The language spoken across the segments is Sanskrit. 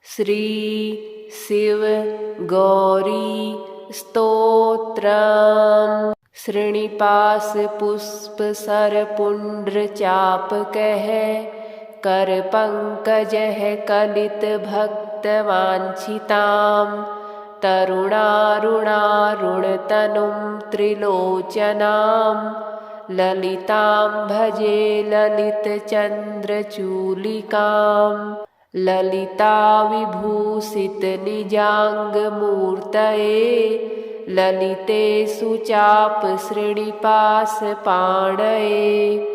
श्री शिव गौरी स्तोत्रम्। श्रीनिपास पुष्प सर पुंड्र चाप कह, कर पंकजः कलित भक्त वांछिताम्। तरुणारुणारुणतनुं त्रिलोचनाम्, ललितां भजे ललितचन्द्रचूलिकाम्। ललिता विभूषित निजाङ्गमूर्तये, ललिते सुचाप श्रीनिपास पाणये।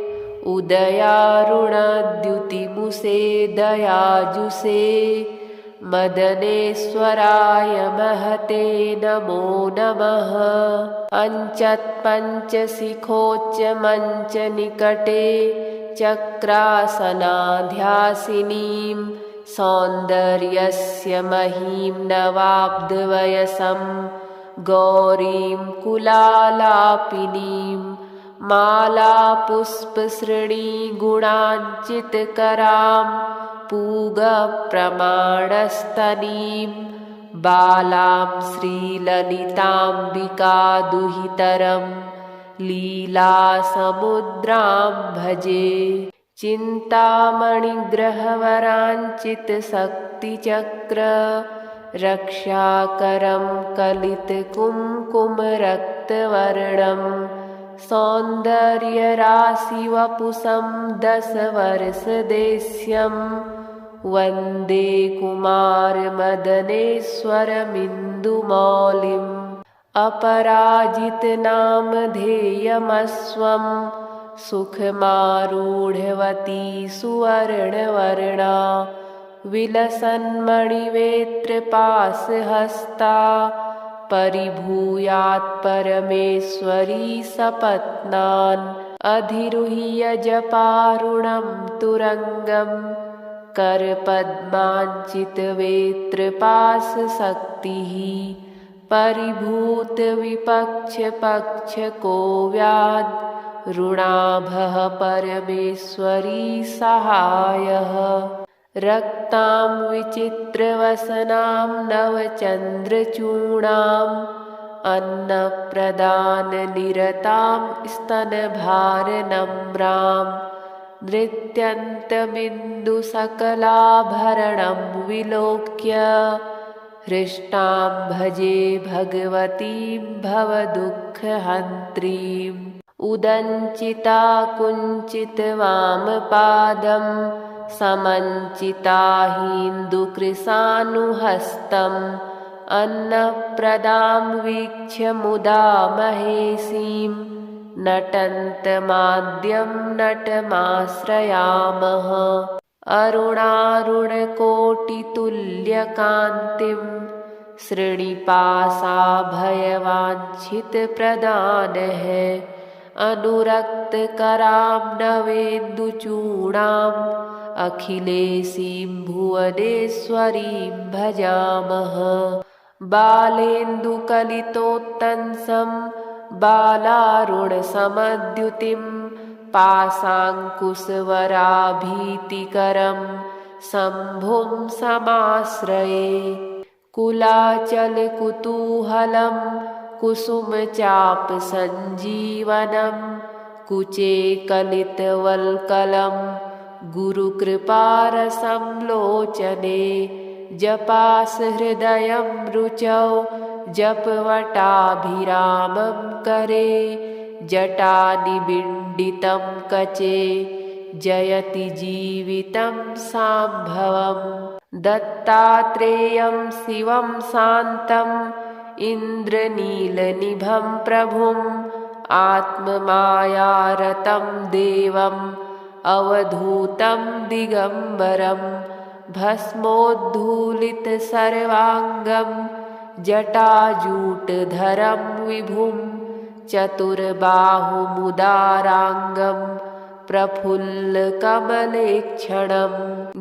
उदयारुणद्युतिमुषे दयाजुषे, मदनेश्वराय महते नमो नमः। अञ्चत्पञ्चशिखोच्चमञ्च निकटे, चक्रासनाध्यासिनीं सौन्दर्यस्य महीं नवाब्धवयसं। गौरीं कुलालापिनीं मालापुष्पसृणीगुणाञ्चितकरां, पूगप्रमाणस्तनीं बालां श्रीललिताम्बिकादुहितरं। लीलासमुद्रां भजे चिन्तामणिग्रहवराञ्चितशक्तिचक्र, रक्षाकरं कलितकुङ्कुमरक्तवर्णं। सौन्दर्यराशिवपुषं दशवर्षदेश्यं, वन्दे कुमारमदनेश्वरमिन्दुमौलिम्। अपराजितनामधेयमस्वं, सुखमारूढवती सुवर्णवर्णा। विलसन्मणिवेत्रपाशहस्ता, परिभूयात् परमेश्वरी सपत्नान्। अधिरुह्य जपारुणं तुरङ्गं, करपद्माञ्चितवेत्रपाशशक्तिः। परिभूतविपक्षपक्षको व्याद्, ऋणाभः परमेश्वरी सहायः। रक्तां विचित्रवसनां नवचन्द्रचूडाम्, अन्नप्रदाननिरतां स्तनभारनम्रां। नृत्यन्तमिन्दुसकलाभरणं विलोक्य, हृष्टां भजे भगवतीं भवदुःखहन्त्रीम्। उदञ्चिता कुञ्चितवामपादं, समञ्चिताहीन्दुकृशानुहस्तम्। अन्नप्रदां वीक्ष्य मुदा महेशीं, नटन्तमाद्यं नटमाश्रयामः। अरुणारुणकोटितुल्यकान्तिं, श्रीनिपासाभयवाञ्छितप्रदानः। अनुरक्तकरां नवेन्दुचूडाम्, अखिलेशीं भुवनेश्वरीं भजामः। बालेन्दुकलितोत्तंसं, बालारुणसमद्युतिं, पाशाङ्कुशवराभीतिकरं शम्भुं समाश्रये। कुलाचलकुतूहलं कुसुमचापसञ्जीवनं, कुचे कलितवल्कलं गुरुकृपारसं लोचने। जपासहृदयं रुचौ जपवटाभिरामं करे, जटानिबिण्डितं कचे जयति जीवितं साम्भवम्। दत्तात्रेयं शिवं शान्तम्, इन्द्रनीलनिभं प्रभुम्, आत्ममायारतं देवम्, अवधूतं दिगम्बरं। भस्मोद्धूलितसर्वाङ्गं, जटाजूटधरं विभुं, चतुर्बाहुमुदाराङ्गं, प्रफुल्लकमलेक्षणं।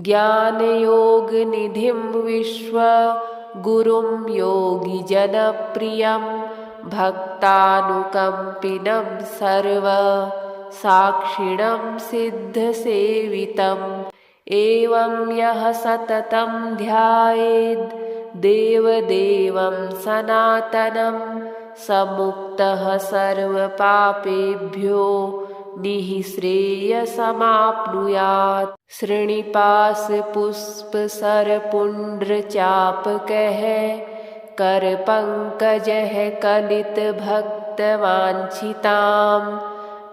ज्ञानयोगनिधिं विश्वगुरुं योगिजनप्रियं, भक्तानुकम्पिनं सर्वसाक्षिणं सिद्धसेवितं। एवं यः सततं ध्यायेद् देवदेवं सनातनं स मुक्तः सर्वपापेभ्यो निःश्रेयसमाप्नुयात्। श्रीनिवासपुष्पसरपुण्ड्रचापकः करपङ्कजः कलितभक्तवाञ्छितां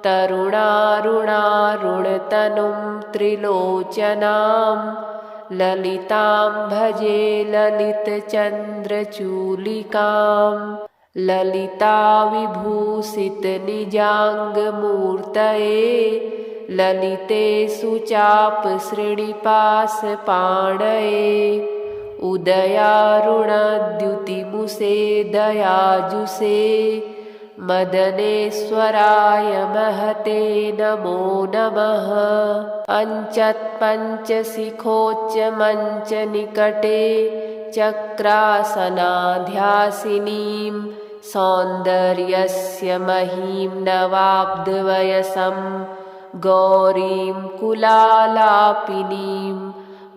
तरुणारुणारुणतनुं त्रिलोचनां ललितां भजे ललितचन्द्रचूलिकां। ललिताविभूषितनिजाङ्गमूर्तये ललिते सुचापश्रीनिवासपाणये उदयारुणद्युतिमुषे दयाजुषे मदनेश्वराय महते नमो नमः। अञ्चत्पञ्चशिखोच्चमञ्चनिकटे चक्रासनाध्यासिनीं सौन्दर्यस्य महीं नवाब्धवयसं गौरीं कुलालापिनीं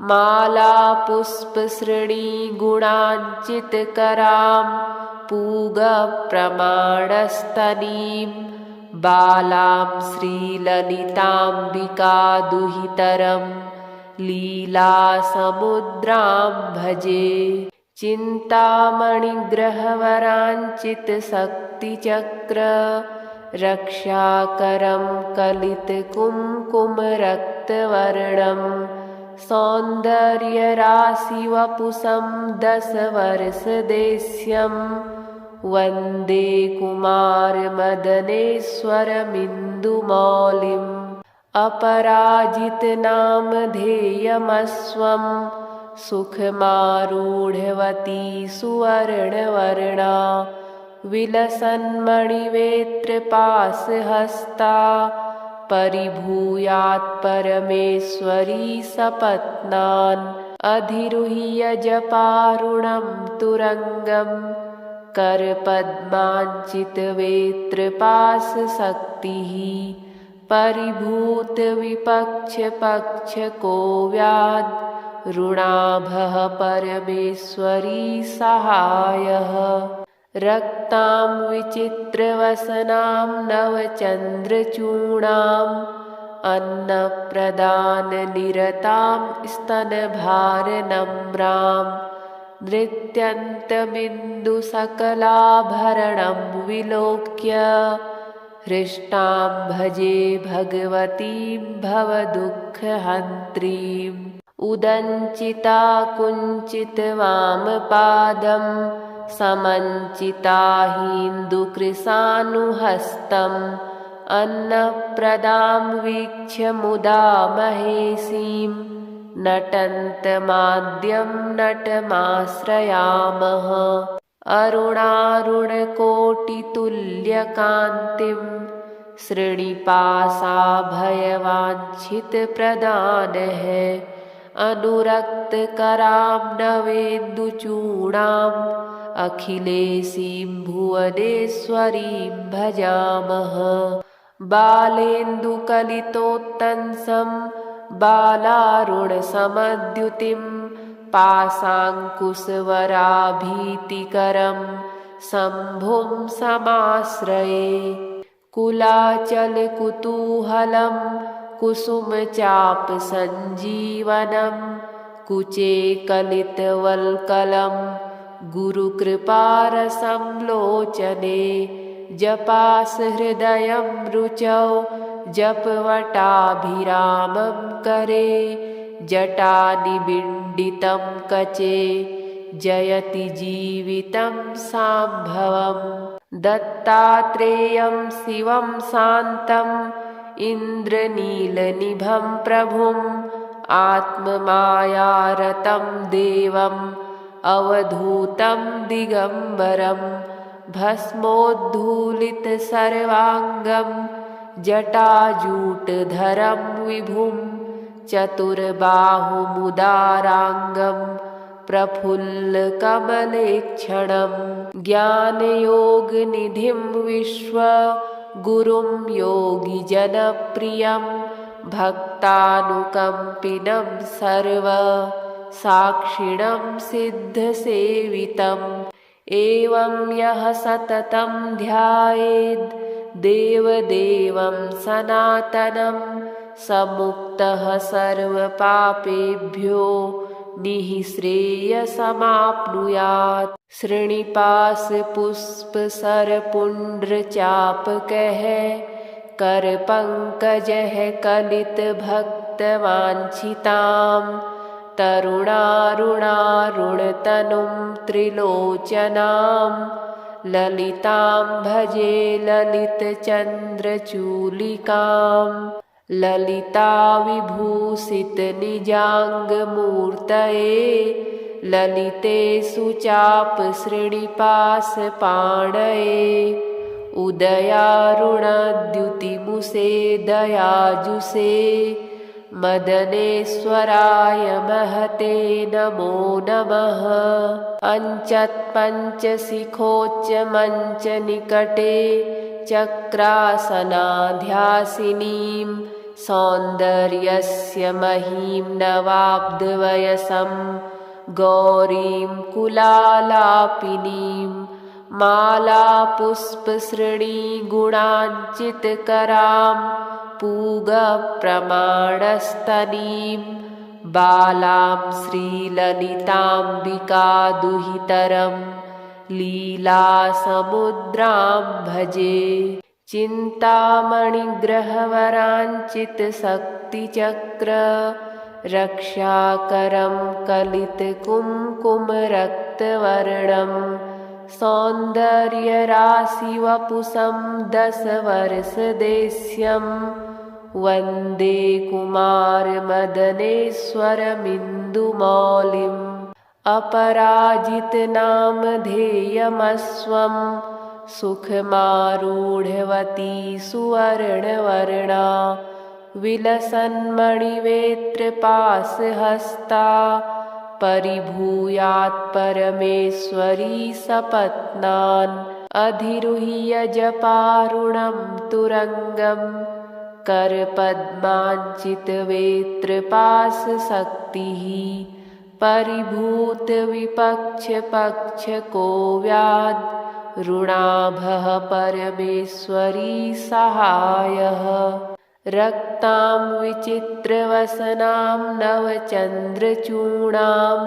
मालापुष्पसृणीगुणाञ्चितकरां पूगप्रमाणस्तनीं बालां श्रीललिताम्बिकादुहितरं लीलासमुद्रां भजे। चिन्तामणिग्रहवराञ्चितशक्तिचक्र रक्षाकरं कलितकुङ्कुमरक्तवर्णं सौन्दर्यराशिवपुषं दशवर्षदेश्यं वन्दे कुमारमदनेश्वरमिन्दुमौलिम्। अपराजितनामधेयमस्वं सुखमारूढवती सुवर्णवर्णा विलसन्मणिवेत्रपाशहस्ता परिभूयात् परमेश्वरी सपत्नान्। अधिरुह्य जपारुणं तुरङ्गं करपद्माञ्चितवेत्रपाशशक्तिः परिभूतविपक्षपक्षको व्याद् ऋणाभः परमेश्वरी सहायः। रक्तां विचित्रवसनां नवचन्द्रचूणाम् अन्नप्रदाननिरतां स्तनभारनम्रां नृत्यन्तमिन्दुसकलाभरणं विलोक्य हृष्टां भजे भगवतीं भवदुःखहन्त्रीम्। उदञ्चिता कुञ्चितवामपादं समञ्चिताहीन्दुकृशानुहस्तम् अन्नप्रदां वीक्ष्य मुदा महेशीं नटन्तमाद्यं नटमाश्रयामः। अरुणारुणकोटितुल्यकान्तिं श्रीनिवासाभयवाञ्छितप्रदानः अनुरक्तकरां नवेन्दुचूडाम् अखिलेशीं भुवनेश्वरीं भजामः। बालेन्दुकलितोत्तंसं बालारुणसमद्युतिं पाशाङ्कुशवराभीतिकरं शम्भुं समाश्रये। कुलाचलकुतूहलं कुसुमचापसञ्जीवनं कुचे कलितवल्कलं गुरुकृपारसं लोचने। जपासहृदयं रुचौ जपवटाभिरामं करे जटानिबिण्डितं कचे जयति जीवितं साम्भवम्। दत्तात्रेयं शिवं शान्तम् इन्द्रनीलनिभं प्रभुम् आत्ममायारतं देवम् अवधूतं दिगम्बरं भस्मोद्धूलितसर्वाङ्गं जटाजूटधरं विभुं चतुर्बाहुमुदाराङ्गं प्रफुल्लकमलेक्षणं। ज्ञानयोगनिधिं विश्वगुरुं योगिजनप्रियं भक्तानुकम्पिनं सर्वसाक्षिणं सिद्धसेवितम् एवं यः सततं ध्यायेद् देवदेवं सनातनं स मुक्तः सर्वपापेभ्यो निःश्रेयसमाप्नुयात्। श्रीनिवासपुष्पसरपुण्ड्रचापकः करपङ्कजः कलितभक्तवाञ्छितां तरुणारुणारुणतनुं त्रिलोचनां ललितां भजे ललितचन्द्रचूलिकां ललिताविभूषितनिजाङ्गमूर्तये ललिते सुचापश्रीनिवासपाणये उदयारुणद्युतिमुषे दयाजुषे मदनेश्वराय महते नमो नमः। पञ्चत्पञ्चशिखोच्चमञ्चनिकटे चक्रासनाध्यासिनीं सौन्दर्यस्य महीं नवाब्दवयसं गौरीं कुलालापिनीं मालापुष्पसृणीगुणाञ्चितकरां पूगप्रमाणस्तनीं बालां श्रीललिताम्बिकादुहितरं लीलासमुद्रां भजे। चिन्तामणिग्रहवराञ्चितशक्तिचक्र रक्षाकरं कलितकुङ्कुमरक्तवर्णं सौन्दर्यराशिवपुषं दशवर्षदेश्यं वन्दे कुमारमदनेश्वरमिन्दुमौलिम् अपराजितनामधेयमस्वं सुखमारूढवती सुवर्णवर्णा विलसन्मणिवेत्रपाशहस्ता परिभूयात् परमेश्वरी सपत्नान् अधिरुह्य जपारुणं तुरङ्गं करपद्माञ्चितवेत्रपाशशक्तिः परिभूतविपक्षपक्षको व्याद् ऋणाभः परमेश्वरी सहायः। रक्तां विचित्रवसनां नवचन्द्रचूणाम्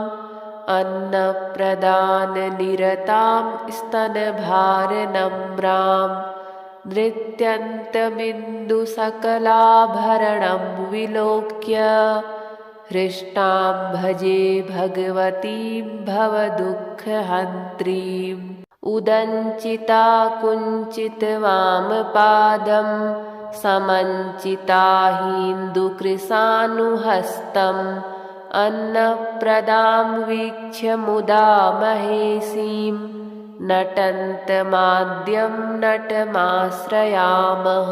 अन्नप्रदाननिरतां स्तनभारनम्रां नृत्यन्तमिन्दुसकलाभरणं विलोक्य हृष्टां भजे भगवतीं भवदुःखहन्त्रीम् उदञ्चिता कुञ्चितवामपादं समञ्चिताहीन्दुकृशानुहस्तम् अन्नप्रदां वीक्ष्य मुदा महेशीं नटन्तमाद्यं नटमाश्रयामः।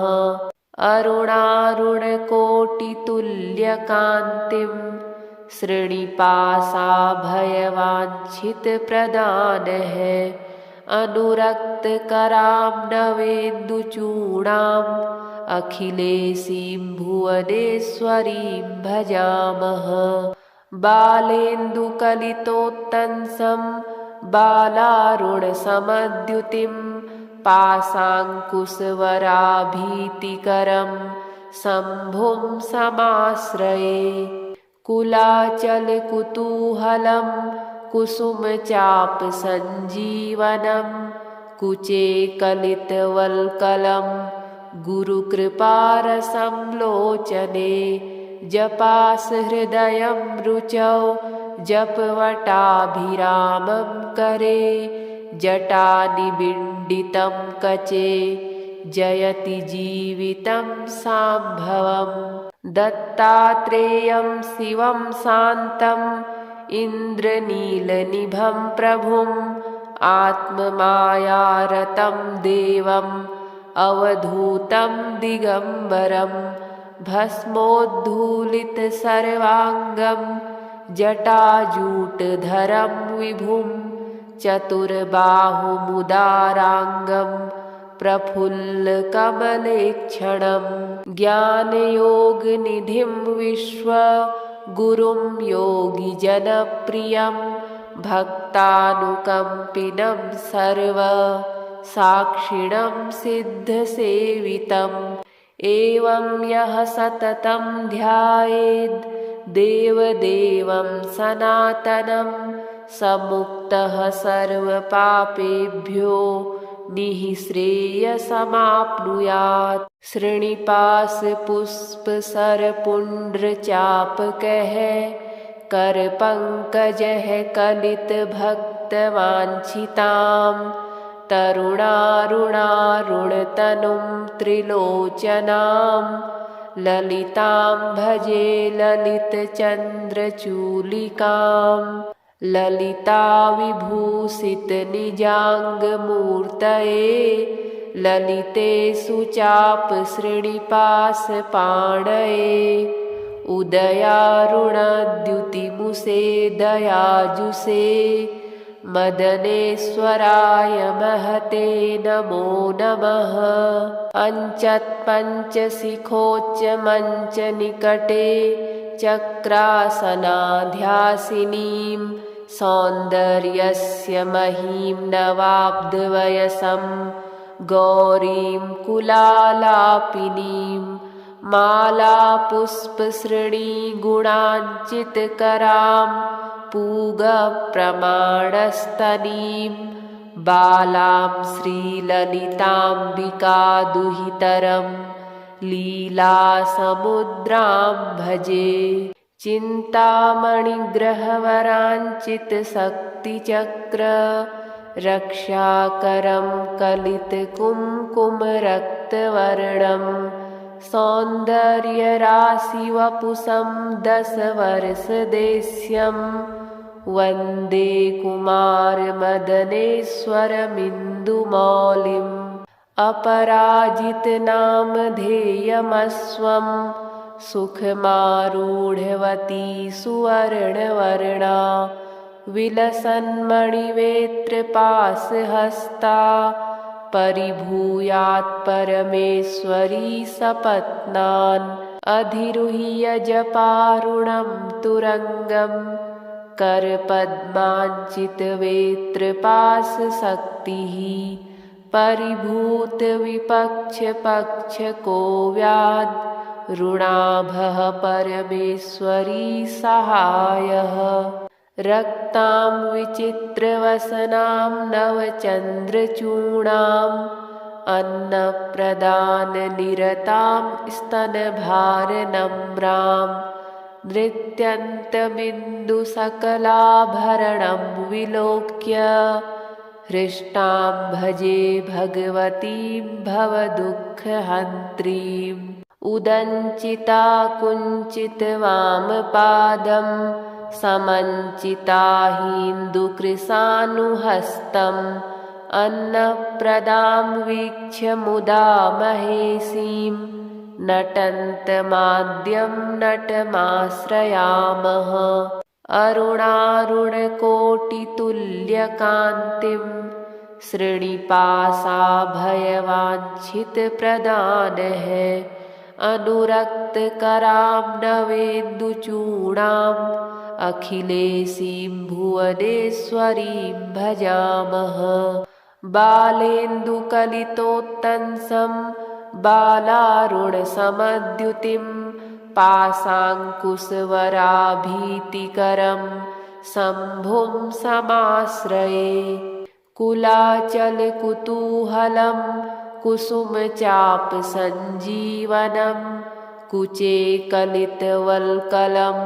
अरुणारुणकोटितुल्यकान्तिं श्रीनिवासाभयवाञ्छितप्रदानः अनुरक्तकरां नवेन्दुचूडाम् अखिलेशीं भुवनेश्वरीं भजामः। बालेन्दुकलितोत्तंसं बालारुणसमद्युतिं पाशाङ्कुशवराभीतिकरं शम्भुं समाश्रये। कुलाचलकुतूहलं कुसुमचापसञ्जीवनं कुचे कलितवल्कलं गुरुकृपारसं लोचने जपासहृदयं रुचौ जपवटाभिरामं करे जटानिबिण्डितं कचे जयति जीवितं साम्भवम्। दत्तात्रेयं शिवं शान्तम् इन्द्रनीलनिभं प्रभुम् आत्ममायारतं देवम् अवधूतं दिगम्बरं भस्मोद्धूलितसर्वाङ्गं जटाजूटधरं विभुं चतुर्बाहुमुदाराङ्गं प्रफुल्लकमलेक्षणं ज्ञानयोगनिधिं विश्वगुरुं योगिजनप्रियं भक्तानुकम्पिनं सर्वसाक्षिणं सिद्धसेवितम् एवं यः सततं ध्यायेद् देवदेवं सनातनं समुक्तः सर्वपापेभ्यो निःश्रेयसमाप्नुयात्। श्रीनिवासपुष्पसरपुण्ड्रचापकः करपङ्कजः कलितभक्तवाञ्छितां तरुणारुणारुणतनुं त्रिलोचनां ललितां भजे ललितचन्द्रचूलिकां ललिताविभूषितनिजाङ्गमूर्तये ललिते सुचापश्रीनिवासपाणये उदयारुणद्युतिमुषे दयाजुषे मदनेश्वराय महते नमो नमः। अञ्चत्पञ्चशिखोच्चमञ्चनिकटे चक्रासनाध्यासिनीं सौन्दर्यस्य महीं नवाब्धवयसं गौरीं कुलालापिनीं मालापुष्पश्रेणीगुणाञ्चितकरां पूगप्रमाणस्तनीं बालां श्रीललिताम्बिकादुहितरं लीलासमुद्रां भजे। चिन्तामणिग्रहवराञ्चितशक्तिचक्र रक्षाकरं कलितकुङ्कुमरक्तवर्णं सौन्दर्यराशिवपुषं दशवर्षदेश्यं वन्दे कुमारमदनेश्वरमिन्दुमौलिम् अपराजितनामधेयमस्वं सुखमारूढवती सुवर्णवर्णा विलसन्मणिवेत्रपाशहस्ता परिभूयात् परमेश्वरी सपत्नान् अधिरुह्य जपारुणं तुरङ्गं करपद्माञ्चितवेत्रपाशशक्तिः परिभूतविपक्षपक्षको व्याद् ऋणाभः परमेश्वरी सहायः। रक्तां विचित्रवसनां नवचन्द्रचूणाम् अन्नप्रदाननिरतां स्तनभारनम्रां नृत्यन्तमिन्दुसकलाभरणं विलोक्य हृष्टां भजे भगवतीं भवदुःखहन्त्रीम् उदञ्चिता कुञ्चितवामपादं समञ्चिताहीन्दुकृशानुहस्तम् अन्नप्रदां वीक्ष्य मुदा महेशीं नटन्तमाद्यं नटमाश्रयामः। अरुणारुणकोटितुल्यकान्तिं श्रीनिवासाभयवाञ्छितप्रदानः अनुरक्तकरां नवेन्दुचूडाम् अखिलेशीं भुवनेश्वरीं भजामः। बालेन्दुकलितोत्तंसं बालारुणसमद्युतिं पाशाङ्कुशवराभीतिकरं शम्भुं समाश्रये। कुलाचलकुतूहलं कुसुमचापसञ्जीवनं कुचे कलितवल्कलं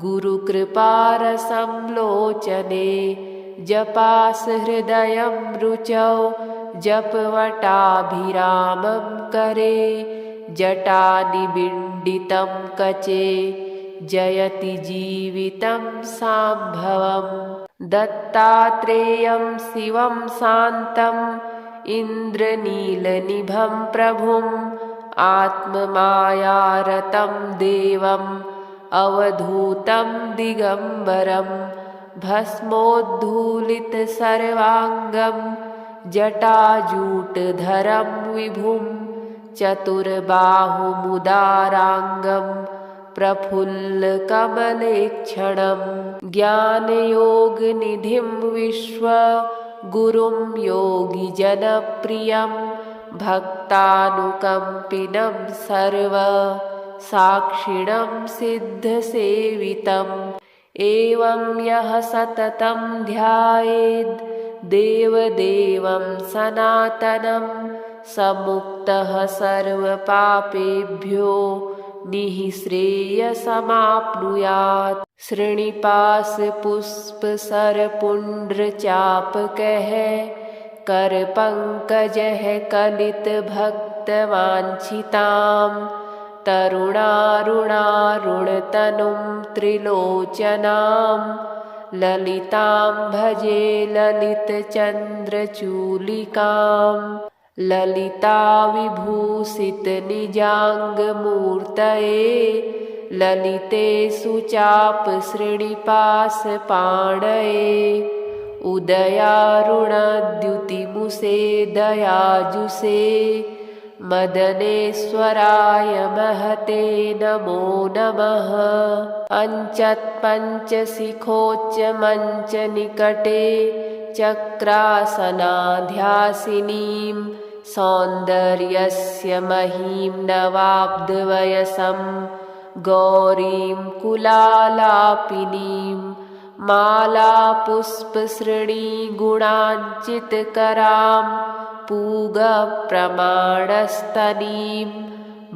गुरुकृपारसं लोचने जपासहृदयं रुचौ जपवटाभिरामं करे जटानिबिण्डितं कचे जयति जीवितं साम्भवम्। दत्तात्रेयं शिवं शान्तम् इन्द्रनीलनिभं प्रभुम् आत्ममायारतं देवम् अवधूतं दिगम्बरं भस्मोद्धूलितसर्वाङ्गं जटाजूटधरं विभुं चतुर्बाहुमुदाराङ्गं प्रफुल्लकमलेक्षणं ज्ञानयोगनिधिं विश्वगुरुं योगिजनप्रियं भक्तानुकम्पिनं सर्वसाक्षिणं सिद्धसेवितम् एवं यः सततं ध्यायेद् देवदेवं सनातनं स मुक्तः सर्वपापेभ्यो निःश्रेयसमाप्नुयात्। श्रीनिवासपुष्पसरपुण्ड्रचापकः करपङ्कजः कलितभक्तवाञ्छितां तरुणारुणारुणतनुं त्रिलोचनां ललितां भजे ललितचन्द्रचूलिकां ललिताविभूषितनिजाङ्गमूर्तये ललिते सुचापश्रीनिवासपाणये उदयारुणद्युतिमुषे दयाजुषे मदनेश्वराय महते नमो नमः। पञ्चत्पञ्चशिखोच्चमञ्चनिकटे चक्रासनाध्यासिनीं सौन्दर्यस्य महीं नवाब्धवयसं गौरीं कुलालापिनीं मालापुष्पश्रेणीगुणाञ्चितकरां पूगप्रमाणस्तनीं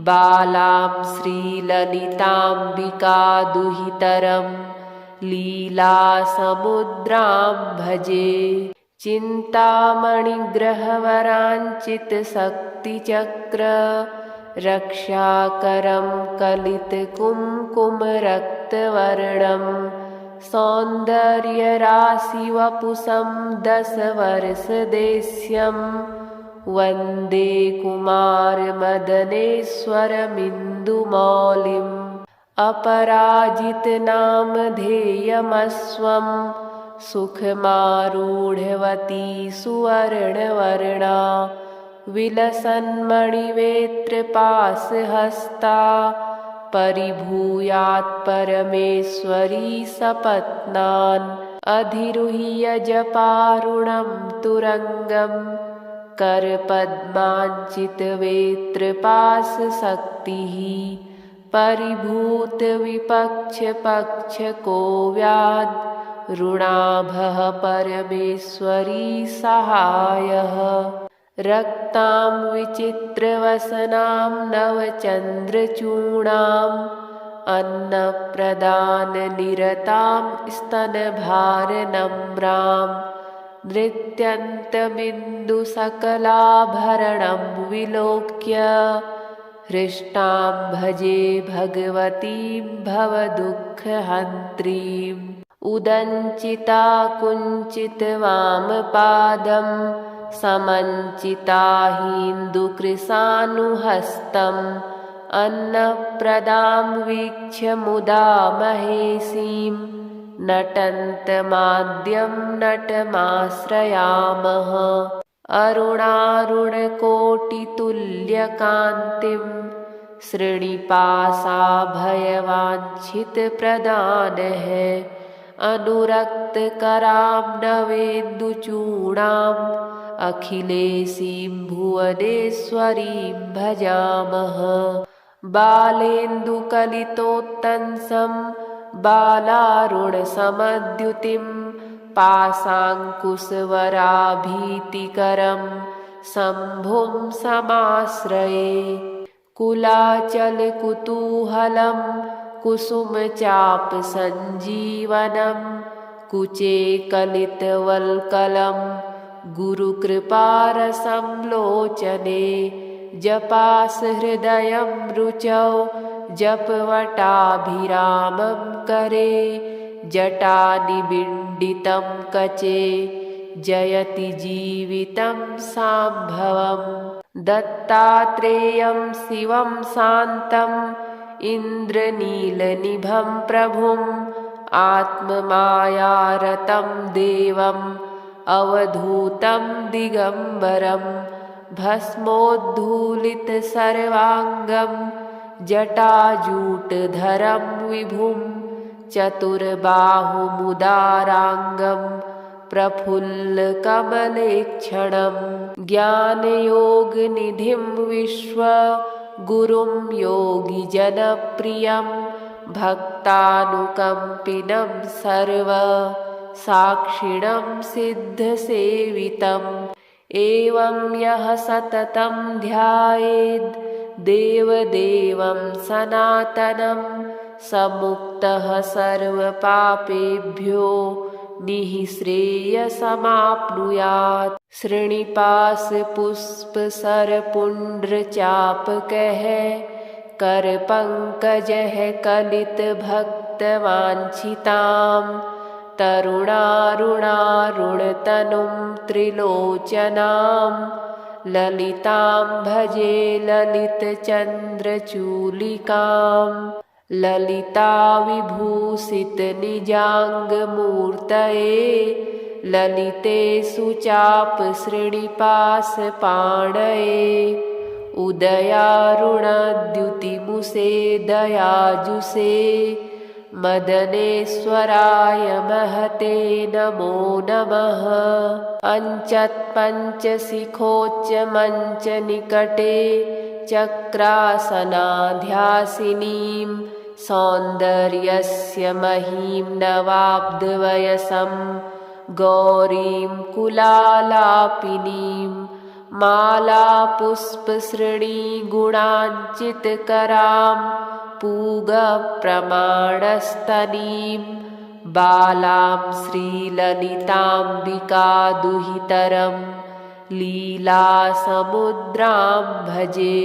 बालां श्रीललिताम्बिकादुहितरं लीलासमुद्रां भजे। चिन्तामणिग्रहवराञ्चितशक्तिचक्र रक्षाकरं कलितकुङ्कुमरक्तवर्णं सौन्दर्यराशिवपुषं दशवर्षदेश्यं वन्दे कुमारमदनेश्वरमिन्दुमौलिम् अपराजितनामधेयमस्वं सुखमारूढवती सुवर्णवर्णा विलसन्मणिवेत्रपाशहस्ता परिभूयात् परमेश्वरी सपत्नान् अधिरुह्य जपारुणं तुरङ्गं करपद्माञ्चितवेत्रपाशशक्तिः परिभूतविपक्षपक्षको व्याद् ऋणाभः परमेश्वरी सहायः। रक्तां विचित्रवसनां नवचन्द्रचूणाम् अन्नप्रदाननिरतां स्तनभारनम्रां नृत्यन्तमिन्दुसकलाभरणं विलोक्य हृष्टां भजे भगवतीं भवदुःखहन्त्रीम् उदञ्चिता कुञ्चितवामपादं समञ्चिताहीन्दुकृशानुहस्तम् अन्नप्रदां वीक्ष्य मुदा महेशीं नटन्तमाद्यं नटमाश्रयामः। अरुणारुणकोटितुल्यकान्तिं श्रीनिवासाभयवाञ्छितप्रदानः अनुरक्तकरां नवेन्दुचूडाम् अखिलेशीं भुवनेश्वरीं भजामः। बालेन्दुकलितोत्तंसं बालारुणसमद्युतिं पाशाङ्कुशवराभीतिकरं शम्भुं समाश्रये। कुलाचलकुतूहलं कुसुमचापसञ्जीवनं कुचे कलितवल्कलं गुरुकृपारसं लोचने जपासहृदयं रुचौ जपवटाभिरामं करे जटानिबिण्डितं कचे जयति जीवितं साम्भवम्। दत्तात्रेयं शिवं शान्तम् इन्द्रनीलनिभं प्रभुम् आत्ममायारतं देवं अवधूतं दिगम्बरं भस्मोद्धूलितसर्वाङ्गं जटाजूटधरं विभुं चतुर्बाहुमुदाराङ्गं प्रफुल्लकमलेक्षणं ज्ञानयोगनिधिं विश्वगुरुं योगिजनप्रियं भक्तानुकम्पिनं सर्वसाक्षिणं सिद्धसेवितम् एवं यः सततं ध्यायेद् देवदेवं सनातनं स मुक्तः सर्वपापेभ्यो निःश्रेयसमाप्नुयात्। श्रीनिवासपुष्पसरपुण्ड्रचापकः करपङ्कजः कलितभक्तवाञ्छितां तरुणारुणारुणतनुं त्रिलोचनां ललितां भजे ललितचन्द्रचूलिकां ललिताविभूषितनिजाङ्गमूर्तये ललिते सुचापश्रीनिवासपाणये उदयारुणद्युतिमुषे दयाजुषे मदनेश्वराय महते नमो नमः। अञ्चत्पञ्चशिखोच्चमञ्चनिकटे चक्रासनाध्यासिनीं सौन्दर्यस्य महीं नवाब्धवयसं गौरीं कुलालापिनीं मालापुष्पश्रेणीगुणाञ्चितकरां पूगप्रमाणस्तनीं बालां श्रीललिताम्बिकादुहितरं लीलासमुद्रां भजे।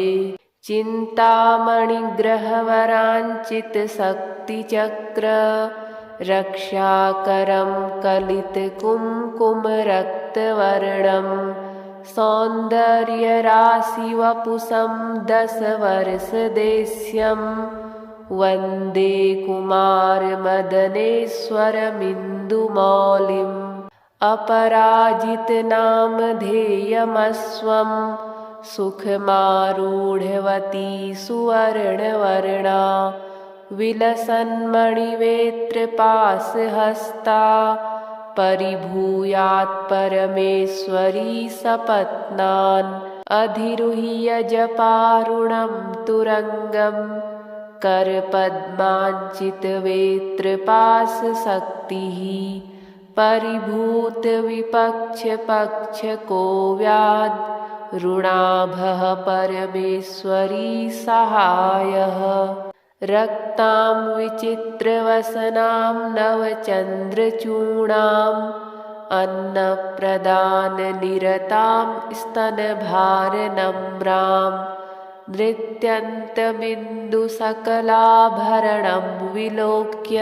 चिन्तामणिग्रहवराञ्चितशक्तिचक्र रक्षाकरं कलितकुङ्कुमरक्तवर्णं सौन्दर्यराशिवपुषं दशवर्षदेश्यं वन्दे कुमारमदनेश्वरमिन्दुमौलिम् अपराजितनामधेयमस्वं सुखमारूढवती सुवर्णवर्णा विलसन्मणिवेत्रपाशहस्ता परिभूयात् परमेश्वरी सपत्नान् अधिरुह्य जपारुणं तुरङ्गं करपद्माञ्चितवेत्रपाशशक्तिः परिभूतविपक्षपक्षको व्याद् ऋणाभः परमेश्वरी सहायः। रक्तां विचित्रवसनां नवचन्द्रचूडाम् अन्नप्रदाननिरतां स्तनभारनम्रां नृत्यन्तमिन्दुसकलाभरणं विलोक्य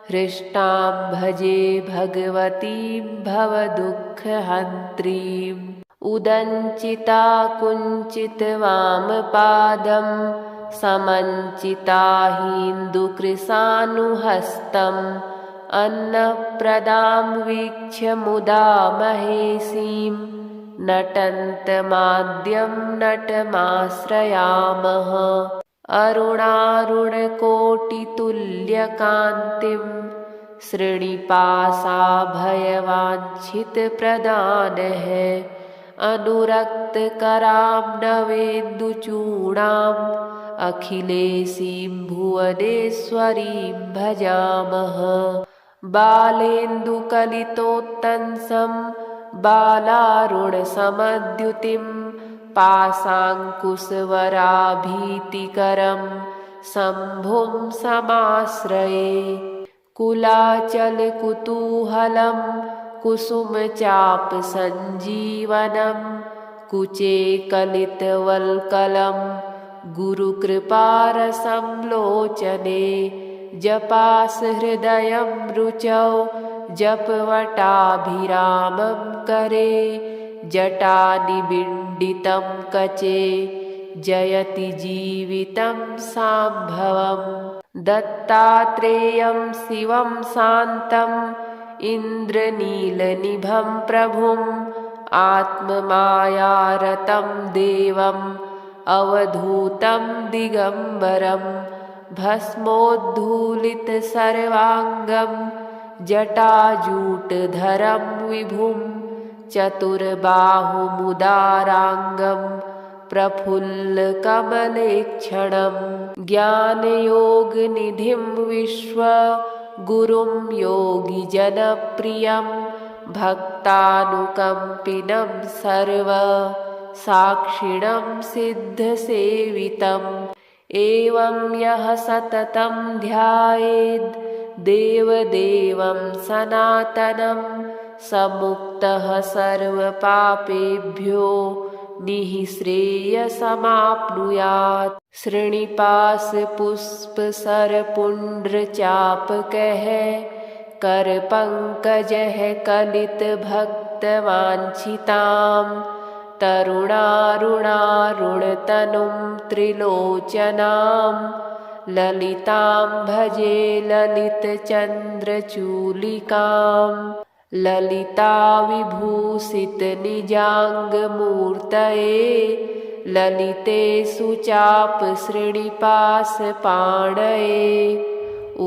हृष्टां भजे भगवतीं भवदुःखहन्त्रीम् उदञ्चिता कुञ्चितवामपादं समञ्चिताहीन्दुकृशानुहस्तम् अन्नप्रदां वीक्ष्य मुदा महेशीं नटन्तमाद्यं नटमाश्रयामः। अरुणारुणकोटितुल्यकान्तिं श्रीनिवासाभयवाञ्छितप्रदानः अनुरक्तकरां नवेन्दुचूडाम् अखिलेशीं भुवनेश्वरीं भजामः। बालेन्दुकलितोत्तंसं बालारुणसमद्युतिं पाशाङ्कुशवराभीतिकरं शम्भुं समाश्रये। कुलाचलकुतूहलं कुसुमचापसञ्जीवनं कुचे कलितवल्कलं गुरुकृपारसं लोचने जपासहृदयं रुचौ जपवटाभिरामं करे जटानिबिण्डितं कचे जयति जीवितं साम्भवम्। दत्तात्रेयं शिवं शान्तम् इन्द्रनीलनिभं प्रभुम् आत्ममायारतं देवम् अवधूतं दिगम्बरं भस्मोद्धूलितसर्वाङ्गं जटाजूटधरं विभुं चतुर्बाहुमुदाराङ्गं प्रफुल्लकमलेक्षणं ज्ञानयोगनिधिं विश्वगुरुं योगिजनप्रियं भक्तानुकम्पिनं सर्वसाक्षिणं सिद्धसेवितम् एवं यः सततं ध्यायेद् देवदेवं सनातनं स मुक्तः सर्वपापेभ्यो निःश्रेयसमाप्नुयात्। श्रीनिवासपुष्पसरपुण्ड्रचापकः करपङ्कजः कलितभक्तवाञ्छितां तरुणारुणारुणतनुं त्रिलोचनां ललितां भजे ललितचन्द्रचूलिकां ललिताविभूषितनिजाङ्गमूर्तये ललिते सुचापश्रीनिवासपाणये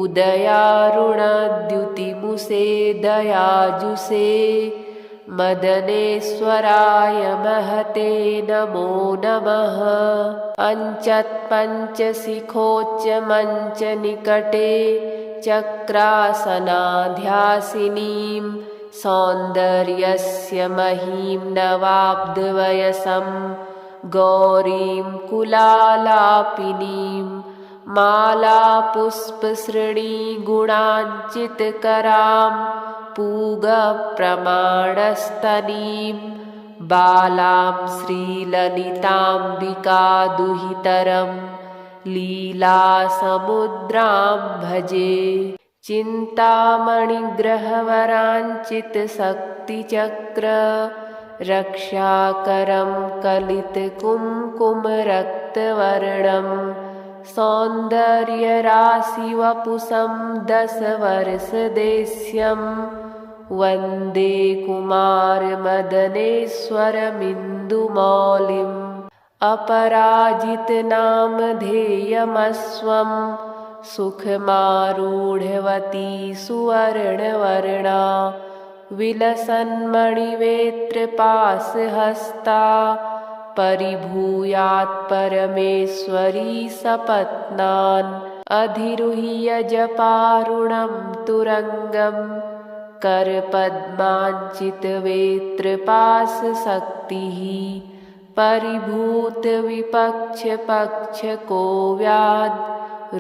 उदयारुणद्युतिमुषे दयाजुषे मदनेश्वराय महते नमो नमः। पञ्चत्पञ्चशिखोच्चमञ्चनिकटे चक्रासनाध्यासिनीं सौन्दर्यस्य महीं नवाब्दवयसं गौरीं कुलालापिनीं मालापुष्पसृणीगुणाञ्चितकरां पूगप्रमाणस्तनीं बालां श्रीललिताम्बिकादुहितरं लीलासमुद्रां भजे। चिन्तामणिग्रहवराञ्चितशक्तिचक्र रक्षाकरं कलितकुङ्कुमरक्तवर्णं सौन्दर्यराशिवपुषं दशवर्षदेश्यं वन्दे कुमारमदनेश्वरमिन्दुमौलिम् अपराजितनामधेयमस्वं सुखमारूढवती सुवर्णवर्णा विलसन्मणिवेत्रपाशहस्ता परिभूयात् परमेश्वरी सपत्नान् अधिरुह्य जपारुणं तुरङ्गं करपद्माञ्चितवेत्रपाशशक्तिः परिभूतविपक्षपक्षको व्याद्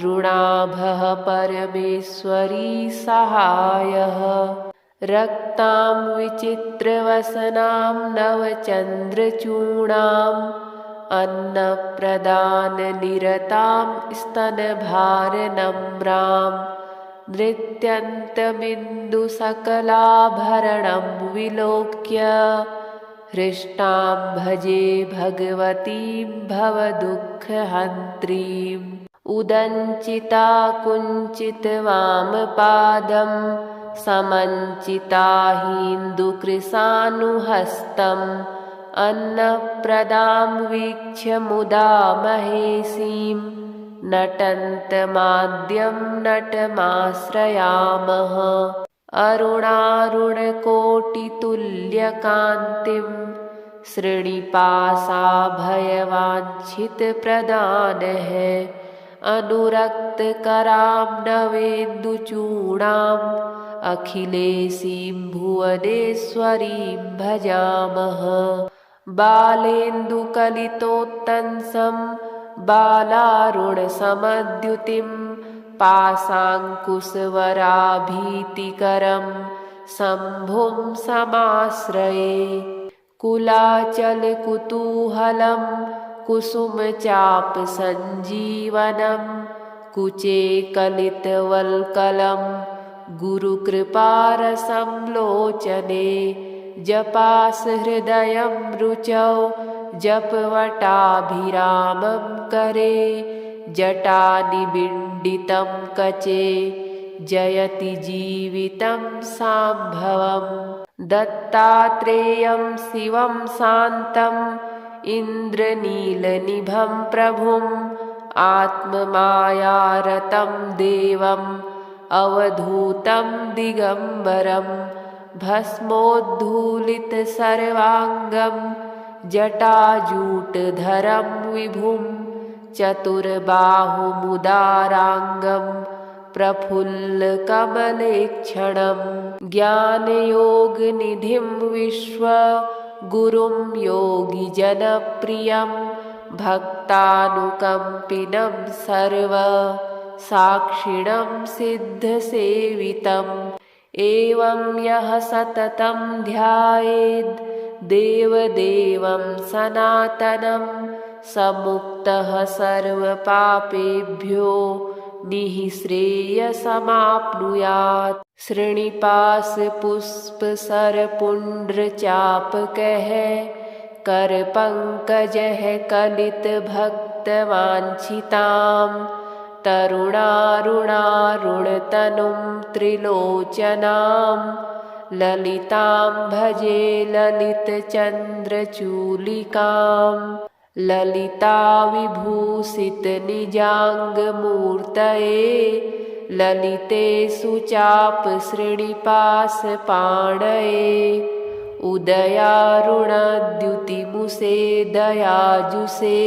ऋणाभः परमेश्वरी सहायः। रक्तां विचित्रवसनां नवचन्द्रचूडाम् अन्नप्रदाननिरतां स्तनभारनम्रां नृत्यन्तमिन्दुसकलाभरणं विलोक्य हृष्टां भजे भगवतीं भवदुःखहन्त्रीम् उदञ्चिता कुञ्चितवामपादं समञ्चिताहीन्दुकृशानुहस्तम् अन्नप्रदां वीक्ष्य मुदा महेशीं नटन्तमाद्यं नटमाश्रयामः। अरुणारुणकोटितुल्यकान्तिं श्रीनिवासाभयवाञ्छितप्रदानः अनुरक्तकरां नवेन्दुचूडाम् अखिलेशीं भुवनेश्वरीं भजामः। बालेन्दुकलितोत्तंसं बालारुणसमद्युतिं पाशाङ्कुशवराभीतिकरं शम्भुं समाश्रये। कुलाचलकुतूहलं कुसुमचापसञ्जीवनं कुचे कलितवल्कलं गुरुकृपारसं लोचने जपासहृदयं रुचौ जपवटाभिरामं करे जटानिबिण्डितं कचे जयति जीवितं सांभवम्। दत्तात्रेयं शिवं शान्तम् इन्द्रनीलनिभं प्रभुम् आत्ममायारतं देवम् अवधूतं दिगम्बरम् भस्मोद्धूलितसर्वाङ्गं जटाजूटधरं विभुं चतुर्बाहुमुदाराङ्गं प्रफुल्लकमलेक्षणं ज्ञानयोगनिधिं विश्वगुरुं योगिजनप्रियं भक्तानुकम्पिनं सर्वसाक्षिणं सिद्धसेवितम् एवं यः सततं ध्यायेद् देवदेवं सनातनं समुक्तः सर्वपापेभ्यो निःश्रेयसमाप्नुयात्। श्रीनिवासपुष्पसरपुण्ड्रचापकः करपङ्कजः कलितभक्तवाञ्छितां तरुणारुणारुणतनुं त्रिलोचनां ललितां भजे ललितचन्द्रचूलिकां ललिताविभूषितनिजाङ्गमूर्तये ललिते सुचापश्रीनिवासपाणये उदयारुणद्युतिमुषे दयाजुषे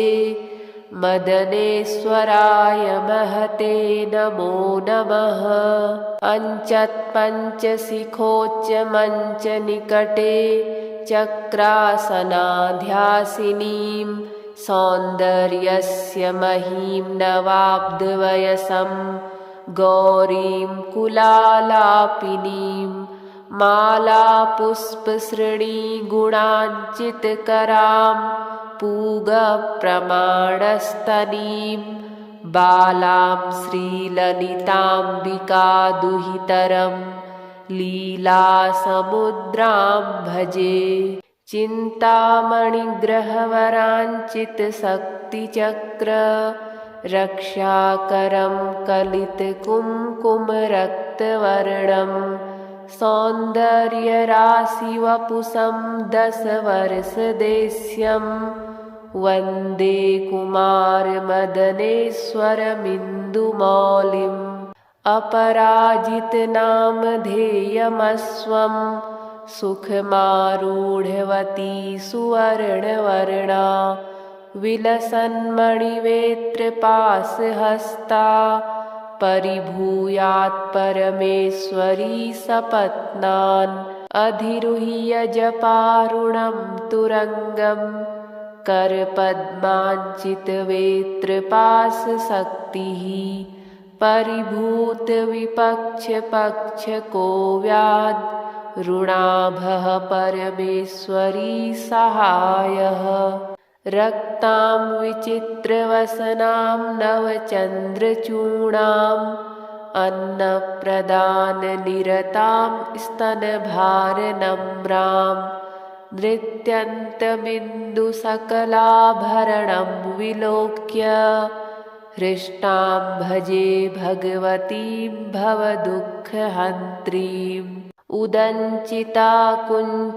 मदनेश्वराय महते नमो नमः। अञ्चत्पञ्चशिखोच्चमञ्चनिकटे चक्रासनाध्यासिनीं सौन्दर्यस्य महीं नवाब्दवयसं गौरीं कुलालापिनीं मालापुष्पश्रेणीगुणाञ्चितकरां पूगप्रमाणस्तनीं बालां श्रीललिताम्बिकादुहितरं लीलासमुद्रां भजे। चिन्तामणिग्रहवराञ्चितशक्तिचक्र रक्षाकरं कलितकुङ्कुमरक्तवर्णं सौन्दर्यराशिवपुषं दशवर्षदेश्यं वन्दे कुमारमदनेश्वरमिन्दुमौलिम् अपराजितनामधेयमस्वं सुखमारूढवती सुवर्णवर्णा विलसन्मणिवेत्रपाशहस्ता परिभूयात् परमेश्वरी सपत्नान् अधिरुह्य जपारुणं तुरङ्गं करपद्माञ्चितवेत्रपाशशक्तिः परिभूतविपक्षपक्षको व्याद् ऋणाभः परमेश्वरी सहायः। रक्तां विचित्रवसनां नवचन्द्रचूडाम् अन्नप्रदाननिरतां स्तनभारनम्रां नृत्यन्तमिन्दुसकलाभरणं विलोक्य हृष्टां भजे भगवतीं भवदुःखहन्त्रीम् उदञ्चिता कुञ्चितवामपादं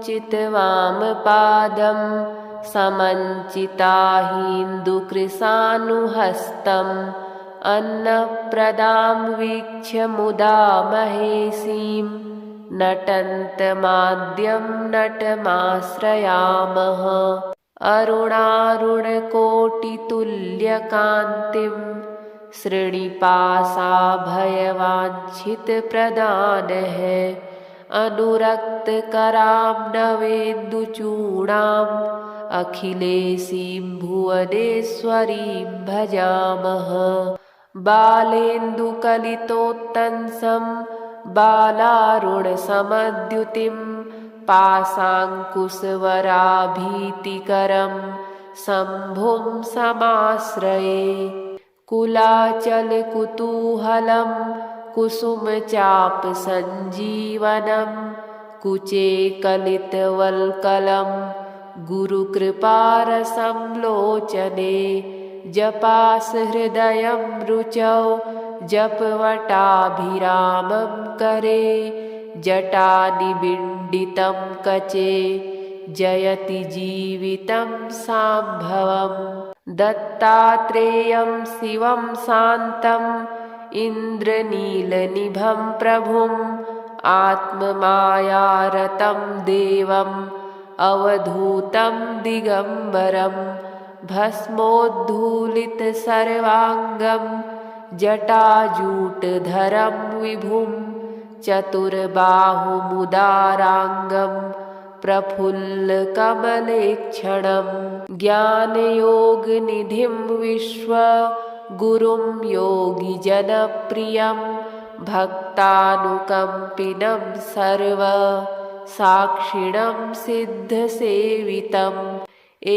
समञ्चिताहीन्दुकृशानुहस्तम् अन्नप्रदां वीक्ष्य मुदा महेशीं नटन्तमाद्यं नटमाश्रयामः। अरुणारुणकोटितुल्यकान्तिं श्रीनिवासाभयवाञ्छितप्रदानः अनुरक्तकरां नवेन्दुचूडाम् अखिलेशीं भुवनेश्वरीं भजामः। बालेन्दुकलितोत्तंसं बालारुणसमद्युतिं पाशाङ्कुशवराभीतिकरं शम्भुं समाश्रये। कुलाचलकुतूहलं कुसुमचापसञ्जीवनं कुचे कलितवल्कलं गुरुकृपारसं लोचने जपास हृदयं रुचौ जपवटाभिरामं करे जटानिबिण्डितं कचे जयति जीवितं साम्भवम् दत्तात्रेयं शिवं शान्तम् इन्द्रनीलनिभं प्रभुम् आत्ममायारतं देवम् अवधूतं दिगम्बरं भस्मोद्धूलितसर्वाङ्गं जटाजूटधरं विभुं चतुर्बाहुमुदाराङ्गं प्रफुल्लकमलेक्षणं ज्ञानयोगनिधिं विश्वगुरुं योगिजनप्रियं भक्तानुकम्पिनं सर्वसाक्षिणं सिद्धसेवितम्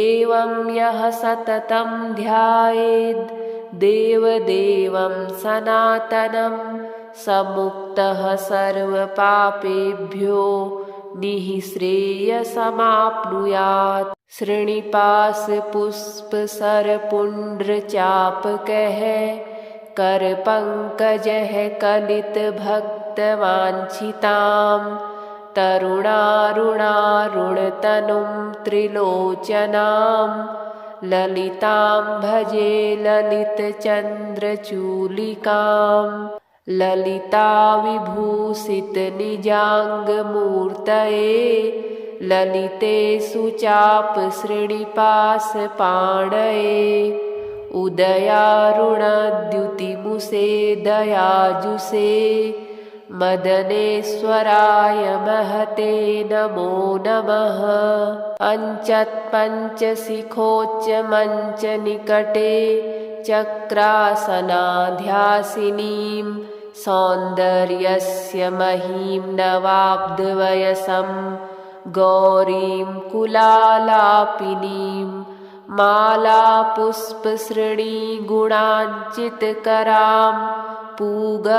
एवं यः सततं ध्यायेद् देवदेवं सनातनं स मुक्तः सर्वपापेभ्यो निःश्रेयसमाप्नुयात् श्रीनिवासपुष्पसरपुण्ड्रचापकः करपङ्कजः कलितभक्तवाञ्छितां तरुणारुणारुणतनुं त्रिलोचनां ललितां भजे ललितचन्द्रचूलिकां ललिताविभूषितनिजाङ्गमूर्तये ललिते सुचापश्रीनिवासपाणये उदयारुणद्युतिमुषे दयाजुषे मदनेश्वराय महते नमो नमः अञ्चत्पञ्चशिखोच्चमञ्चनिकटे चक्रासनाध्यासिनीं सौन्दर्यस्य महीं नवाब्दवयसं गौरीं कुलालापिनीं मालापुष्पसृणीगुणाञ्चितकरां पूगप्रमाणस्तनीं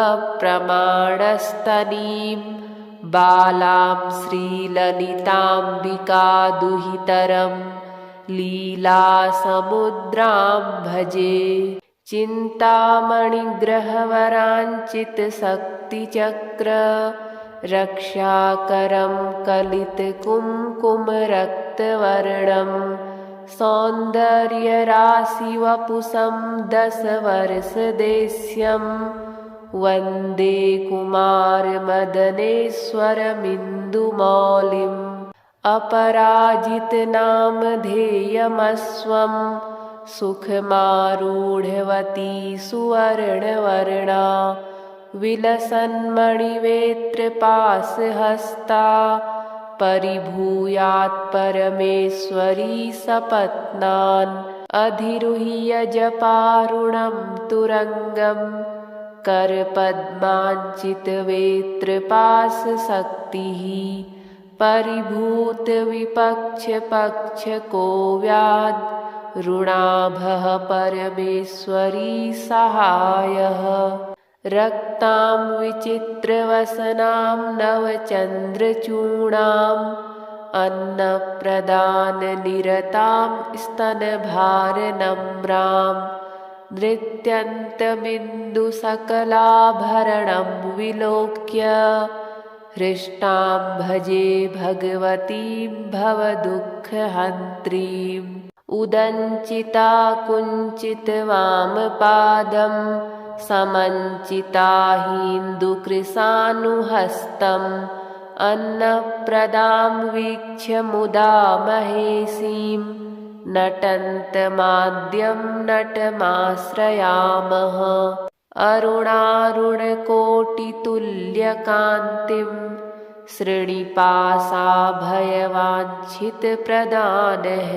बालां श्रीललिताम्बिकादुहितरं लीलासमुद्रां भजे चिन्तामणिग्रहवराञ्चितशक्तिचक्र रक्षाकरं कलितकुङ्कुमरक्तवर्णं सौन्दर्यराशिवपुषं दशवर्षदेश्यं वन्दे कुमारमदनेश्वरमिन्दुमौलिम् अपराजितनामधेयमस्वं सुखमारूढवती सुवर्णवर्णा विलसन्मणिवेत्रपाशहस्ता परिभूयात् परमेश्वरी सपत्नान् अधिरुह्य जपारुणं तुरङ्गं करपद्माञ्चितवेत्रपाशशक्तिः परिभूतविपक्षपक्षको व्याद् ऋणाभः परमेश्वरी सहायः रक्तां विचित्रवसनां नवचन्द्रचूणाम् अन्नप्रदाननिरतां स्तनभारनम्रां नृत्यन्तमिन्दुसकलाभरणं विलोक्य हृष्टां भजे भगवतीं भवदुःखहन्त्रीम् उदञ्चिता कुञ्चितवामपादं समञ्चिता हिन्दुकृशानुहस्तम् अन्नप्रदां वीक्ष्य मुदा महेशीं नटन्तमाद्यं नटमाश्रयामः अरुणारुणकोटितुल्यकान्तिं श्रीनिवासाभयवाञ्छितप्रदानः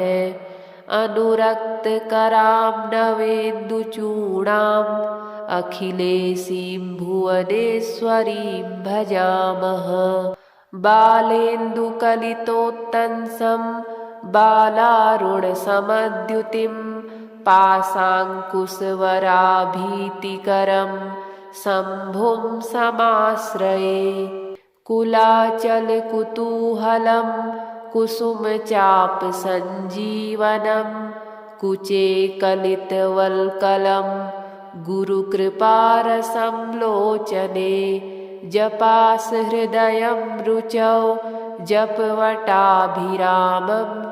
अनुरक्तकरां नवेन्दुचूडाम् अखिलेशीं भुवनेश्वरीं भजामः बालेन्दुकलितोत्तंसं बालारुणसमद्युतिं पाशाङ्कुशवराभीतिकरं शम्भुं समाश्रये कुलाचलकुतूहलं कुसुमचापसञ्जीवनं कुचे कलितवल्कलं गुरुकृपारसं लोचने जपास हृदयं रुचौ जपवटाभिरामं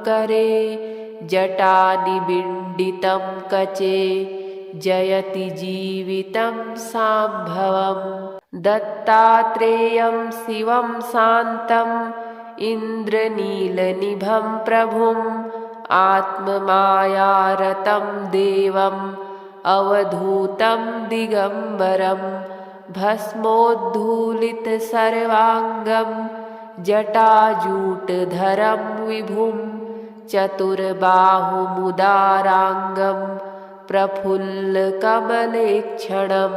करे जटानिबिण्डितं कचे जयति जीवितं साम्भवम् दत्तात्रेयं शिवं शान्तम् इन्द्रनीलनिभं प्रभुम् आत्ममायारतं देवम् अवधूतं दिगम्बरं भस्मोद्धूलितसर्वाङ्गं जटाजूटधरं विभुं चतुर्बाहुमुदाराङ्गं प्रफुल्लकमलेक्षणं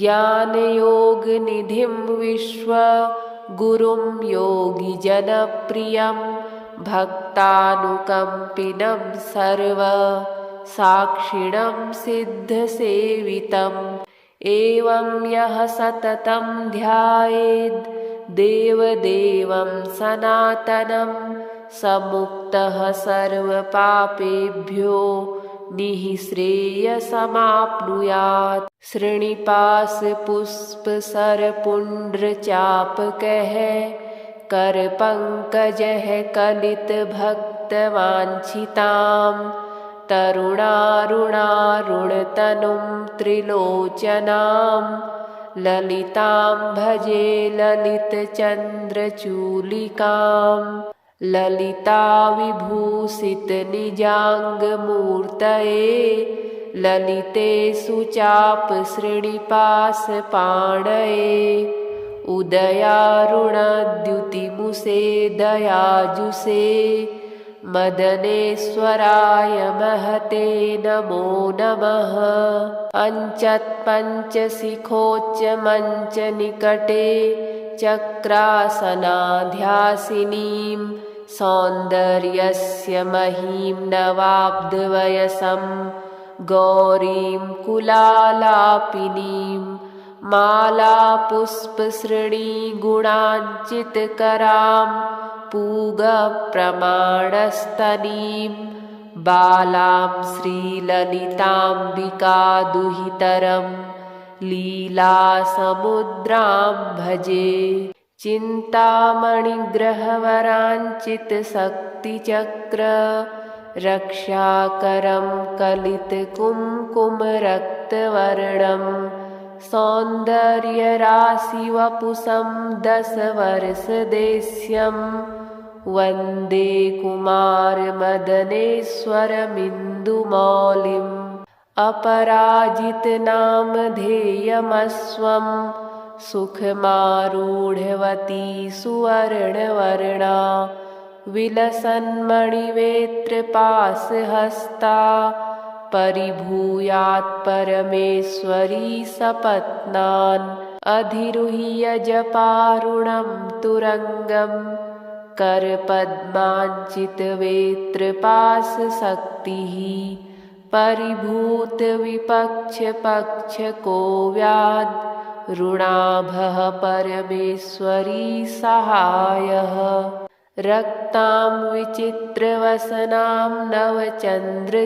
ज्ञानयोगनिधिं विश्वगुरुं योगिजनप्रियं भक्तानुकम्पिनं सर्वसाक्षिणं सिद्धसेवितम् एवं यः सततं ध्यायेद् देवदेवं सनातनं स मुक्तः सर्वपापेभ्यो निःश्रेयसमाप्नुयात् श्रीनिवासपुष्पसरपुण्ड्रचापकः करपङ्कजः कलितभक्तवाञ्छितां तरुणारुणारुणतनुं त्रिलोचनां ललितां भजे ललितचन्द्रचूलिकां ललिताविभूषितनिजाङ्गमूर्तये ललिते सुचापश्रीनिपासपाणये उदयारुणद्युतिमुषे दयाजुषे मदनेश्वराय महते नमो नमः अञ्चत्पञ्चशिखोच्चमञ्चनिकटे चक्रासनाध्यासिनीं सौन्दर्यस्य महीं नवाब्दवयसं गौरीं कुलालापिनीं मालापुष्पश्रेणीगुणाञ्चितकरां पूगप्रमाणस्तनीं बालां श्रीललिताम्बिकादुहितरं लीलासमुद्रां भजे चिन्तामणिग्रहवराञ्चितशक्तिचक्र रक्षाकरं कलितकुङ्कुमरक्तवर्णं सौन्दर्यराशिवपुषं दशवर्षदेश्यं वन्दे कुमारमदनेश्वरमिन्दुमौलिम् अपराजितनामधेयमस्वं सुखमारूढवती सुवर्णवर्णा विलसन्मणिवेत्रपाशहस्ता परिभूयात् परमेश्वरी सपत्नान् अधिरुह्य जपारुणं तुरङ्गं करपद्माञ्चितवेत्रपाशशक्तिः परिभूतविपक्षपक्षको व्याद् ऋणाभः परमेश्वरी सहायः रक्तां विचित्रवसनां नवचन्द्रचूडाम्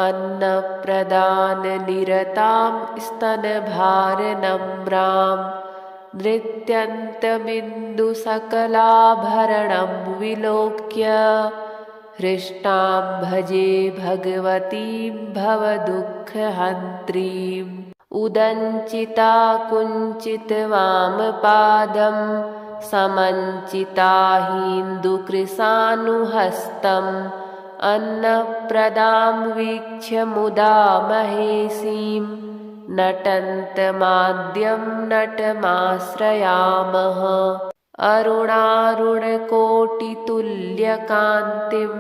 अन्नप्रदाननिरतां स्तनभारनम्रां नृत्यन्तमिन्दुसकलाभरणं विलोक्य हृष्टां भजे भगवतीं भवदुःखहन्त्रीम् उदञ्चिता कुञ्चितवामपादं समञ्चिताहीन्दुकृशानुहस्तम् अन्नप्रदां वीक्ष्य मुदा महेशीं नटन्तमाद्यं नटमाश्रयामः अरुणारुणकोटितुल्यकान्तिं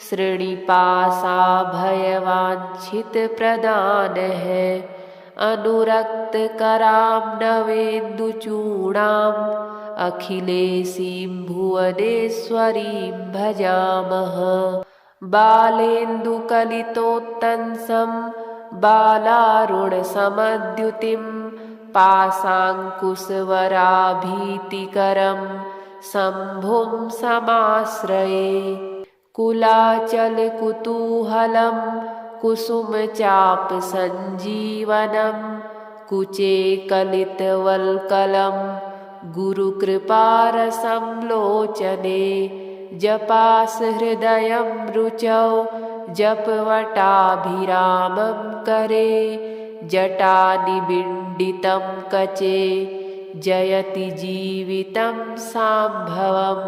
श्रीनिपासाभयवाञ्छितप्रदानः अनुरक्तकरां नवेन्दुचूडाम् अखिलेशीं भुवनेश्वरीं भजामः बालेन्दुकलितोत्तंसं बालारुणसमद्युतिं पाशाङ्कुशवराभीतिकरं शम्भुं समाश्रये कुलाचलकुतूहलं कुसुमचाप संजीवनं कुचे कलितवल्कलं गुरुकृपारसं लोचने जपास हृदयं रुचौ जपवटाभिरामं करे जटानिबिण्डितं कचे जयति जीवितं सांभवम्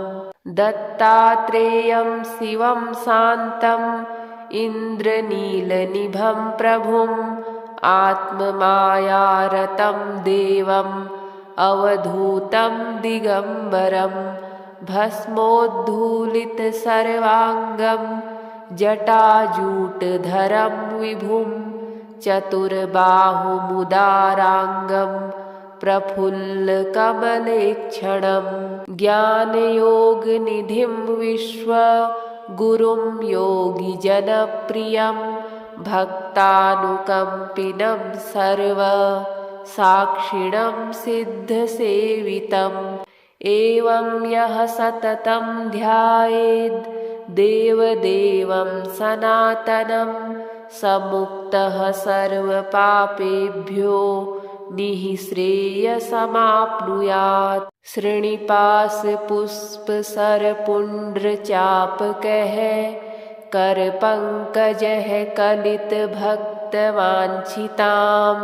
दत्तात्रेयं शिवं शान्तम् इन्द्रनीलनिभं प्रभुम् आत्ममायारतं देवम् अवधूतं दिगम्बरं भस्मोद्धूलितसर्वाङ्गं जटाजूटधरं विभुं चतुर्बाहुमुदाराङ्गं प्रफुल्लकमलेक्षणं ज्ञानयोगनिधिं विश्वगुरुं योगिजनप्रियं भक्तानुकम्पिनं सर्वसाक्षिणं सिद्धसेवितम् एवं यः सततं ध्यायेद् देवदेवं सनातनं स मुक्तः सर्वपापेभ्यो निःश्रेयसमाप्नुयात् श्रीनिपासपुष्पसरपुण्ड्रचापकः करपङ्कजः कलितभक्तवाञ्छितां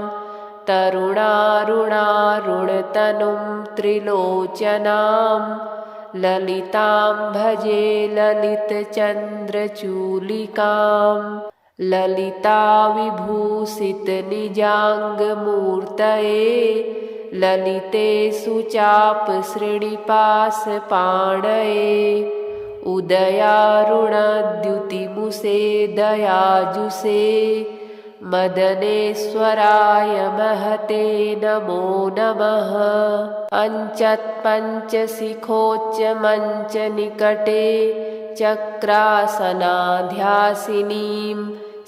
तरुणारुणारुणतनुं त्रिलोचनां ललितां भजे ललितचन्द्रचूलिकां ललिताविभूषितनिजाङ्गमूर्तये ललिते सुचापश्रीनिपासपाणये उदयारुणद्युतिमुषे दयाजुषे मदनेश्वराय महते नमो नमः पञ्चत्पञ्चशिखोच्चमञ्चनिकटे चक्रासनाध्यासिनीं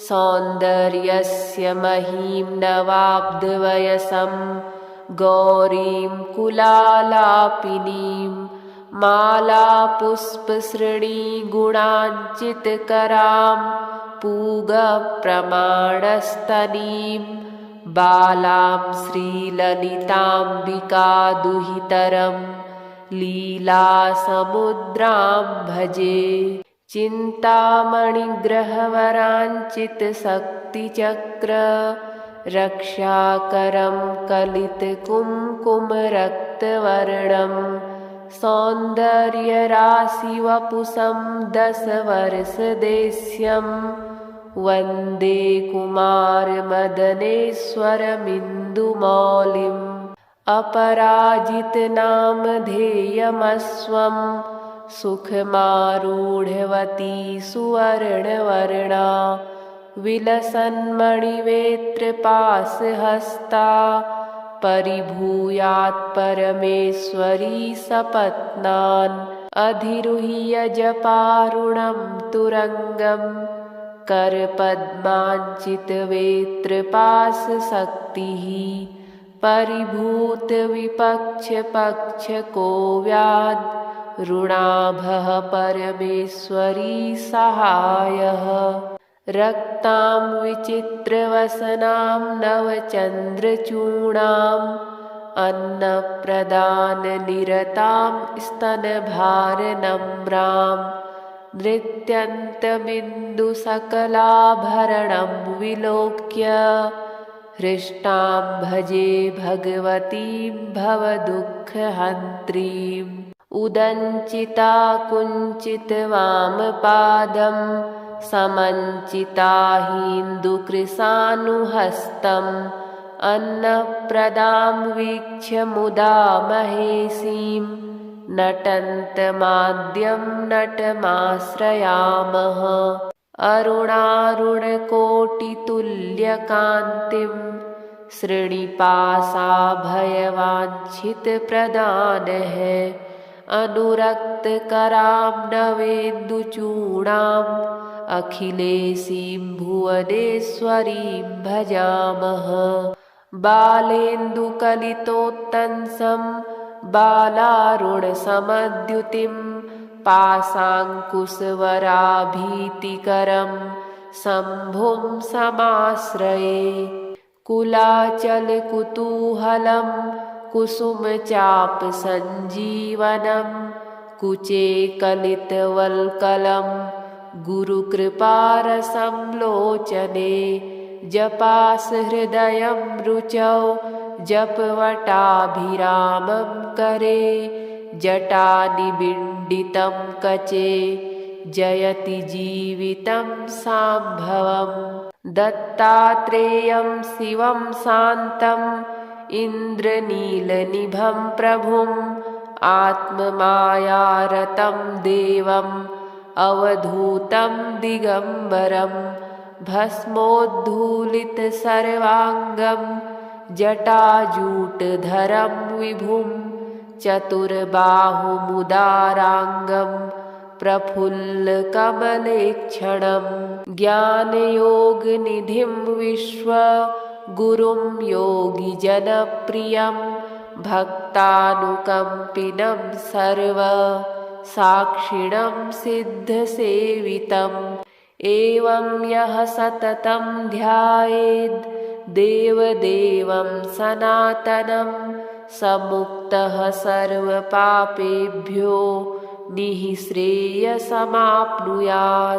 सौन्दर्यस्य महीं नवाब्दवयसं गौरीं कुलालापिनीं मालापुष्पसृणीगुणाञ्चितकरां पूगप्रमाणस्तनीं बालां श्रीललिताम्बिकादुहितरं लीलासमुद्रां भजे चिन्तामणिग्रहवराञ्चितशक्तिचक्र रक्षाकरं कलितकुङ्कुमरक्तवर्णं सौन्दर्यराशिवपुषं दशवर्षदेश्यं वन्दे कुमारमदनेश्वरमिन्दुमौलिम् अपराजितनामधेयमस्वं सुखमारूढवती सुवर्णवर्णा विलसन्मणिवेत्रपाशहस्ता परिभूयात् परमेश्वरी सपत्नान् अधिरुह्य जपारुणं तुरङ्गं करपद्माञ्चितवेत्रपाशशक्तिः परिभूतविपक्षपक्षको व्याद् ऋणाभः परमेश्वरी सहायः रक्तां विचित्रवसनां नवचन्द्रचूणाम् अन्नप्रदाननिरतां स्तनभारनम्रां नृत्यन्तमिन्दुसकलाभरणं विलोक्य हृष्टां भजे भगवतीं भवदुःखहन्त्रीम् उदञ्चिता कुञ्चितवामपादं समञ्चिता हिन्दुकृशानुहस्तम् अन्नप्रदां वीक्ष्य मुदा महेशीं नटन्तमाद्यं नटमाश्रयामः अरुणारुणकोटितुल्यकान्तिं श्रीनिपासाभयवाञ्छितप्रदानः अनुरक्तकरां नवेन्दुचूडाम् अखिलेशीं भुवनेश्वरीं भजामः बालेन्दुकलितोत्तंसं बालारुणसमद्युतिं पाशाङ्कुशवराभीतिकरं शम्भुं समाश्रये। कुलाचलकुतूहलं कुसुमचापसञ्जीवनं कुचे कलितवल्कलं गुरुकृपारसं लोचने। जपासहृदयं रुचौ जपवटाभिरामं करे। जटानिबिण्डितं कचे जयति जीवितं साम्भवम्। दत्तात्रेयं शिवं शान्तम् इन्द्रनीलनिभं प्रभुम् आत्ममायारतं देवम् अवधूतं दिगम्बरम्। भस्मोद्धूलितसर्वाङ्गं जटाजूटधरं विभुं चतुर्बाहुमुदाराङ्गं प्रफुल्लकमलेक्षणं। ज्ञानयोगनिधिं विश्वगुरुं योगिजनप्रियं भक्तानुकम्पिनं सर्वसाक्षिणं सिद्धसेवितम्। एवं यः सततं ध्यायेद् देवदेवं सनातनं स मुक्तः सर्वपापेभ्यो निःश्रेयसमाप्नुयात्।